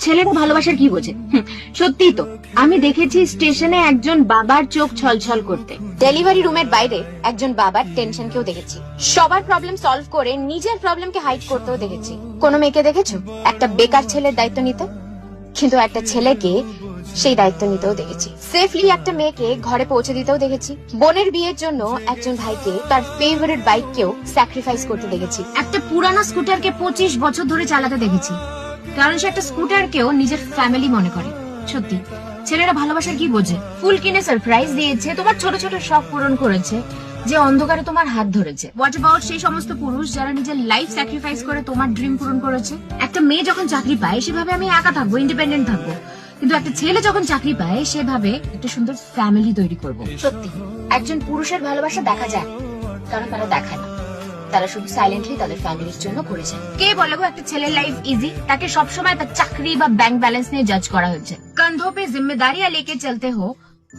ছেলেরা ভালোবাসার কি বোঝে? সত্যি তো, আমি দেখেছি স্টেশনে একজন বাবার চোখ ছলছল করতে, ডেলিভারি রুমের বাইরে একজন বাবার টেনশনকেও দেখেছি, সবার প্রবলেম সলভ করে নিজের প্রবলেমকে হাইড করতেও দেখেছি। কোন মেয়েকে দেখেছো একটা বেকার ছেলের দায়িত্ব নিতে? কিন্তু একটা ছেলেকে সেই দায়িত্ব নিতেও দেখেছি। সেফলি একটা মেয়েকে ঘরে পৌঁছে দিতেও দেখেছি। বোনের বিয়ের জন্য একজন ভাইকে তার ফেভারিট বাইককেও স্যাক্রিফাইস করতে দেখেছি। একটা পুরানো স্কুটারকে 25 বছর ধরে চালাতে দেখেছি, কারণ সে একটা স্কুটারকেও নিজের ফ্যামিলি মনে করে। সত্যি, ছেলেরা ভালোবাসার কি বোঝে? ফুল কিনে সারপ্রাইজ দিয়েছে, তোমার ছোট ছোট শখ পূরণ করেছে, যে অন্ধকারে তোমার হাত ধরেছে। হোয়াট অ্যাবাউট সেই সমস্ত পুরুষ যারা নিজের লাইফ স্যাক্রিফাইস করে তোমার ড্রিম পূরণ করেছে? একটা মেয়ে যখন চাকরি পায় সেভাবে আমি একা থাকবো, ইন্ডিপেন্ডেন্ট থাকবো, কিন্তু একটা ছেলে যখন চাকরি পায় সেভাবে একটা সুন্দর ফ্যামিলি তৈরি করব। সত্যি, একজন পুরুষের ভালোবাসা দেখা যায়, কারণ তারা দেখায় না, তারা শুধু সাইলেন্টলি তাদের ফ্যামিলির জন্য করেছে। কে বলে গো একটা ছেলের লাইফ ইজি? তাকে সবসময় তার চাকরি বা ব্যাংক ব্যালেন্স নিয়ে জাজ করা হচ্ছে। কাঁধো পে জিম্মেদারিয়াঁ লেকে চলতে হো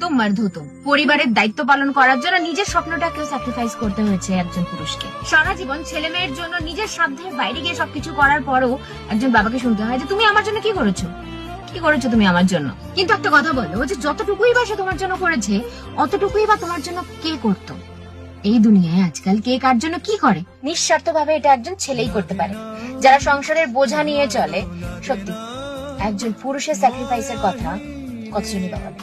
তো মর্দ হো তুম। পরিবারের দায়িত্ব পালন করার জন্য নিজের স্বপ্নটাকেও স্যাক্রিফাইস করতে হয়েছে একজন পুরুষকে। সারা জীবন ছেলে মেয়ের জন্য নিজের সাধ্যের বাইরে গিয়ে সবকিছু করার পরও একজন বাবাকে শুনতে হয় যে তুমি আমার জন্য কি করেছো, কি করেছো তুমি আমার জন্য। কিন্তু একটা কথা বলো, যে যতটুকুই বা সে তোমার জন্য করেছে, অতটুকুই বা তোমার জন্য কে করতো? এই দুনিয়ায় আজকাল কে কার জন্য কি করে? নিঃস্বার্থভাবে এটা একজন ছেলেই করতে পারে, যারা সংসারের বোঝা নিয়ে চলে। সত্যি, একজন পুরুষের স্যাক্রিফাইসের কথা কতজনই বা বলে।